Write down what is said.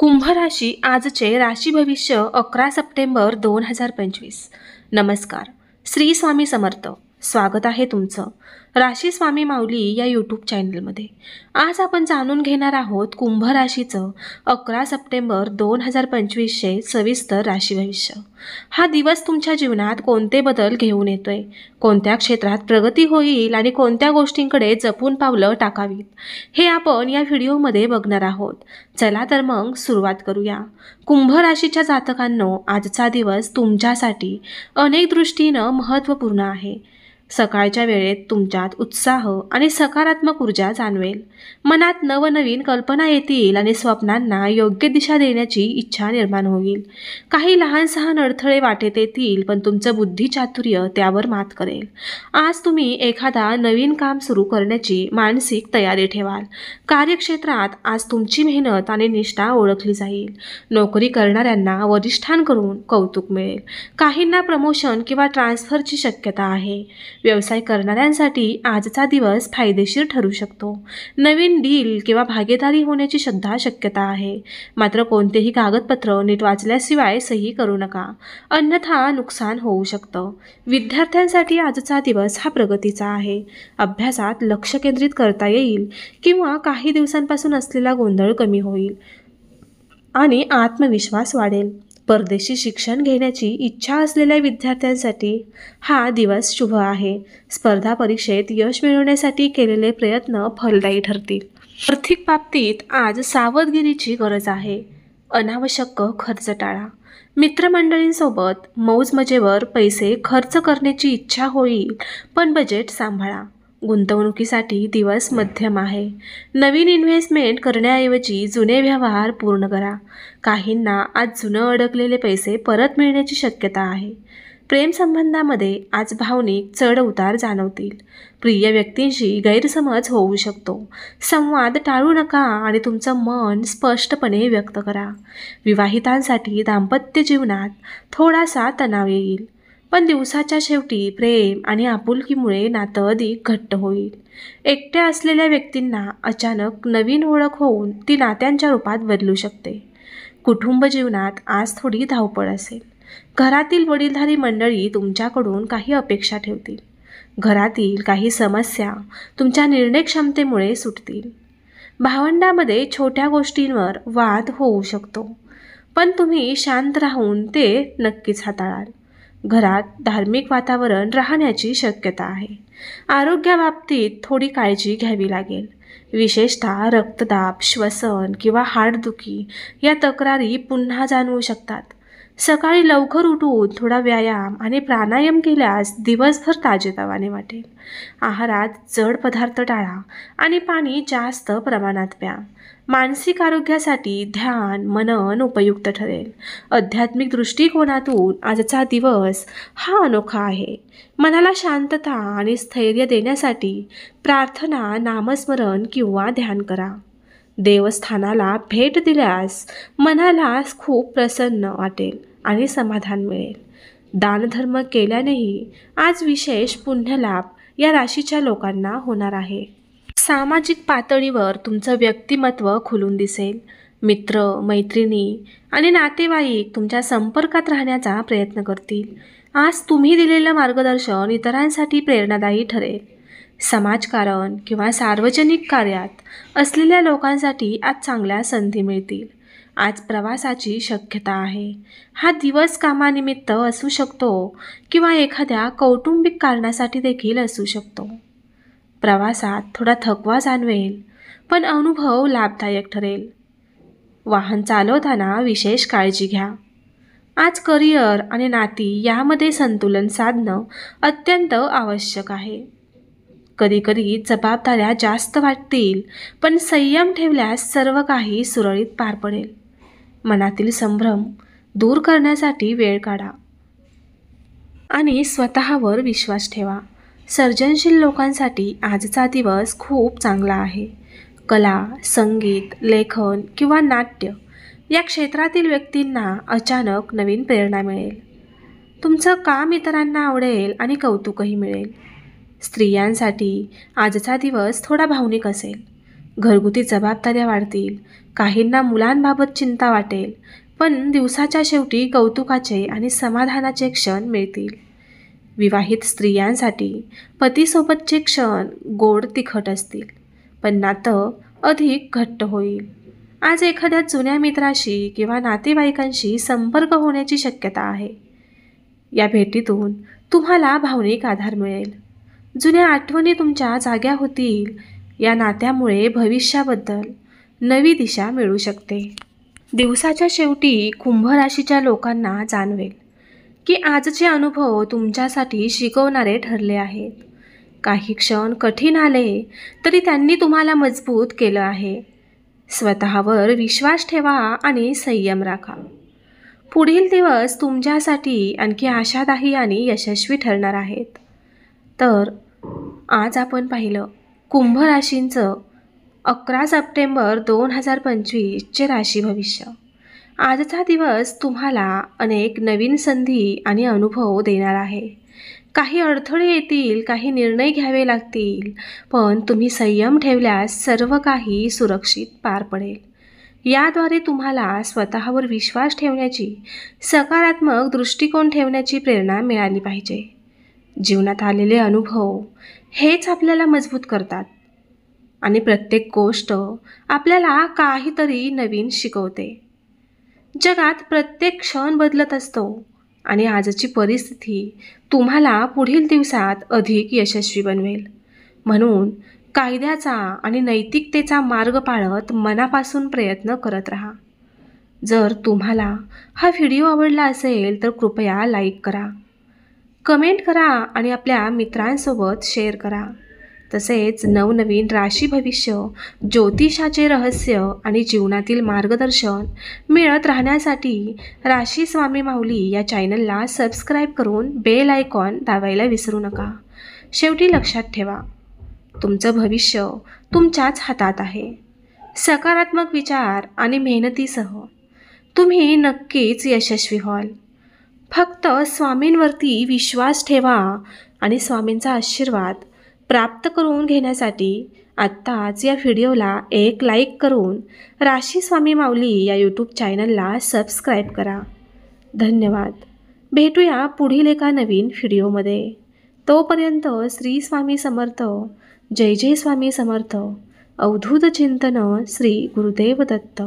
कुंभ राशी आजचे राशी भविष्य 11 सप्टेंबर 2025। नमस्कार, श्री स्वामी समर्थ। स्वागत आहे तुमचं राशी स्वामी माऊली या यूट्यूब चॅनलमध्ये। आज आपण जाणून घेणार आहोत कुंभ राशीचं 11 सप्टेंबर 2025चे सविस्तर राशी भविष्य। हा दिवस तुमच्या जीवनात कोणते बदल घेऊन येतोय, कोणत्या क्षेत्रात प्रगती होईल आणि कोणत्या गोष्टींकडे जपून पावलं टाकावीत, हे आपण या व्हिडिओमध्ये बघणार आहोत। चला तर मग सुरुवात करूया। कुंभ राशीच्या जातकांनो, आजचा दिवस तुमच्यासाठी अनेक दृष्टीनं महत्त्वपूर्ण आहे। सकाळच्या वेळेत तुमच्यात उत्साह आणि सकारात्मक ऊर्जा जाणवेल। मनात नवनवीन कल्पना येतील आणि स्वप्नांना योग्य दिशा देण्याची इच्छा निर्माण होईल। काही लहान सहान अडथळे वाटेत येतील, पण तुमचं बुद्धिचातुर्य त्यावर मात करेल। आज तुम्ही एखादा नवीन काम सुरू करण्याची मानसिक तयारी ठेवाल। कार्यक्षेत्रात आज तुमची मेहनत आणि निष्ठा ओळखली जाईल। नोकरी करणाऱ्यांना वरिष्ठांकडून कौतुक मिळेल। काहींना प्रमोशन किंवा ट्रान्सफरची शक्यता आहे। व्यवसाय करणाऱ्यांसाठी आजचा दिवस फायदेशीर ठरू शकतो। नवीन डील किंवा भागीदारी होण्याची सुद्धा शक्यता आहे। मात्र कोणतेही कागदपत्र नीट वाचल्याशिवाय सही करू नका, अन्यथा नुकसान होऊ शकतं। विद्यार्थ्यांसाठी आजचा दिवस हा प्रगतीचा आहे। अभ्यासात लक्ष केंद्रित करता येईल किंवा काही दिवसांपासून असलेला गोंधळ कमी होईल आणि आत्मविश्वास वाढेल। परदेशी शिक्षण घेण्याची इच्छा असलेल्या विद्यार्थ्यांसाठी हा दिवस शुभ आहे। स्पर्धा परीक्षेत यश मिळवण्यासाठी केलेले प्रयत्न फलदायी ठरतील। आर्थिक बाबतीत आज सावधगिरीची गरज आहे। अनावश्यक खर्च टाळा। मित्रमंडळींसोबत मौजमजेवर पैसे खर्च करण्याची इच्छा होईल, पण बजेट सांभाळा। गुंतवणुकीसाठी दिवस मध्यम आहे। नवीन इन्व्हेस्टमेंट करण्याऐवजी जुने व्यवहार पूर्ण करा। काहींना आज जुनं अडकलेले पैसे परत मिळण्याची शक्यता आहे। प्रेमसंबंधामध्ये आज भावनिक चढ उतार जाणवतील। प्रिय व्यक्तींशी गैरसमज होऊ शकतो। संवाद टाळू नका आणि तुमचं मन स्पष्टपणे व्यक्त करा। विवाहितांसाठी दाम्पत्य जीवनात थोडासा तणाव येईल, पण दिवसाच्या शेवटी प्रेम आणि आपुलकीमुळे नातं अधिक घट्ट होईल। एकट्या असलेल्या व्यक्तींना अचानक नवीन ओळख होऊन ती नात्यांच्या रूपात बदलू शकते। कुटुंब जीवनात आज थोडी धावपळ असेल। घरातील वडीलधारी मंडळी तुमच्याकडून काही अपेक्षा ठेवतील। घरातील काही समस्या तुमच्या निर्णय क्षमतेमुळे सुटतील। भावंडामध्ये छोट्या गोष्टींवर वाद होऊ शकतो, पण तुम्ही शांत राहून ते नक्कीच हाताळाल। घरात धार्मिक वातावरण राहण्याची शक्यता आहे। आरोग्याबाबतीत थोडी काळजी घ्यावी लागेल। विशेषतः रक्तदाब, श्वसन किंवा हाडदुखी या तक्रारी पुन्हा जाणवू शकतात। सकाळी लवकर उठून थोडा व्यायाम आणि प्राणायाम केल्यास दिवसभर ताजेतवाने वाटेल। आहारात जड पदार्थ टाळा आणि पाणी जास्त प्रमाणात प्या। मानसिक आरोग्यासाठी ध्यान, मनन उपयुक्त ठरेल। आध्यात्मिक दृष्टिकोनातून आजचा दिवस हा अनोखा आहे। मनाला शांतता आणि स्थैर्य देण्यासाठी प्रार्थना, नामस्मरण किंवा ध्यान करा। देवस्थानाला भेट दिल्यास मनाला खूप प्रसन्न वाटेल आणि समाधान मिळेल। दानधर्म केल्यानेही आज विशेष पुण्यलाभ या राशीच्या लोकांना होणार आहे। सामाजिक पातळीवर तुमचं व्यक्तिमत्व खुलून दिसेल। मित्र, मैत्रिणी आणि नातेवाईक तुमच्या संपर्कात राहण्याचा प्रयत्न करतील। आज तुम्ही दिलेलं मार्गदर्शन इतरांसाठी प्रेरणादायी ठरेल। समाजकारण किंवा सार्वजनिक कार्यात असलेल्या लोकांसाठी आज चांगल्या संधी मिळतील। आज प्रवासाची शक्यता आहे। हा दिवस कामानिमित्त असू शकतो किंवा एखाद्या कौटुंबिक कारणासाठी देखील असू शकतो। प्रवासात थोडा थकवा जाणवेल, पण अनुभव लाभदायक ठरेल। वाहन चालवताना विशेष काळजी घ्या। आज करिअर आणि नाती यामध्ये संतुलन साधणं अत्यंत आवश्यक आहे। कधीकधी जबाबदाऱ्या जास्त वाटतील, पण संयम ठेवल्यास सर्व काही सुरळीत पार पडेल। मनातील संभ्रम दूर करण्यासाठी वेळ काढा आणि स्वतःवर विश्वास ठेवा। सर्जनशील लोकांसाठी आजचा दिवस खूप चांगला आहे। कला, संगीत, लेखन किंवा नाट्य या क्षेत्रातील व्यक्तींना अचानक नवीन प्रेरणा मिळेल। तुमचं काम इतरांना आवडेल आणि कौतुकही मिळेल। स्त्रियांसाठी आजचा दिवस थोडा भावनिक असेल। घरगुती जबाबदाऱ्या वाढतील, काहींना मुलांबाबत चिंता वाटेल, पण दिवसाच्या शेवटी कौतुकाचे आणि समाधानाचे क्षण मिळतील. विवाहित स्त्रियांसाठी पतीसोबतचे क्षण गोड तिखट असतील, पण नातं अधिक घट्ट होईल. आज एखाद्या जुन्या मित्राशी किंवा नातेवाईकांशी संपर्क होण्याची शक्यता आहे. या भेटीतून तुम्हाला भावनिक आधार मिळेल. जुन्या आठवणी तुमच्या जाग्या होतील. या नात्यामुळे भविष्याबद्दल नवी दिशा मिळू शकते. दिवसाच्या शेवटी कुंभ राशीच्या लोकांना जाणवेल की आजचे अनुभव तुमच्यासाठी शिकवणारे ठरले आहेत. काही क्षण कठीण आले तरी त्यांनी तुम्हाला मजबूत केलं आहे. स्वतःवर विश्वास ठेवा आणि संयम राखा. पुढील दिवस तुमच्यासाठी आणखी आशादायी आणि यशस्वी ठरणार आहेत. तर आज आपण पाहिलं कुंभ राशींचं 11 सप्टेंबर 2025चे राशी भविष्य. आजचा दिवस तुम्हाला अनेक नवीन संधी आणि अनुभव देणार आहे. काही अडथळे येतील, काही निर्णय घ्यावे लागतील, पण तुम्ही संयम ठेवल्यास सर्व काही सुरक्षित पार पडेल. याद्वारे तुम्हाला स्वतःवर विश्वास ठेवण्याची, सकारात्मक दृष्टिकोन ठेवण्याची प्रेरणा मिळाली पाहिजे. जीवनात आलेले अनुभव हेच आपल्याला मजबूत करतात आणि प्रत्येक गोष्ट आपल्याला काहीतरी नवीन शिकवते. जगात प्रत्येक क्षण बदलत असतो आणि आजची परिस्थिती तुम्हाला पुढील दिवसात अधिक यशस्वी बनवेल. म्हणून कायद्याचा आणि नैतिकतेचा मार्ग पाळत मनापासून प्रयत्न करत राहा. जर तुम्हाला हा व्हिडिओ आवडला असेल तर कृपया लाईक करा, कमेंट करा आणि आपल्या मित्रांसोबत शेअर करा. तसेच नवनवीन राशी भविष्य, ज्योतिषाचे रहस्य आणि जीवनातील मार्गदर्शन मिळत राहण्यासाठी राशी स्वामी माऊली या चॅनलला सबस्क्राईब करून बेल आयकॉन दाबायला विसरू नका. शेवटी लक्षात ठेवा, तुमचं भविष्य तुमच्याच हातात आहे. सकारात्मक विचार आणि मेहनतीसह तुम्ही नक्कीच यशस्वी व्हाल. फक्त स्वामींवरती विश्वास ठेवा आणि स्वामींचा आशीर्वाद प्राप्त करून घेण्यासाठी आत्ताच या व्हिडिओला एक लाईक करून राशी स्वामी माऊली या यूट्यूब चॅनलला सबस्क्राईब करा. धन्यवाद. भेटूया पुढील एका नवीन व्हिडिओमध्ये. तोपर्यंत श्री स्वामी समर्थ. जय जय स्वामी समर्थ. अवधूत चिंतन. श्री गुरुदेव दत्त.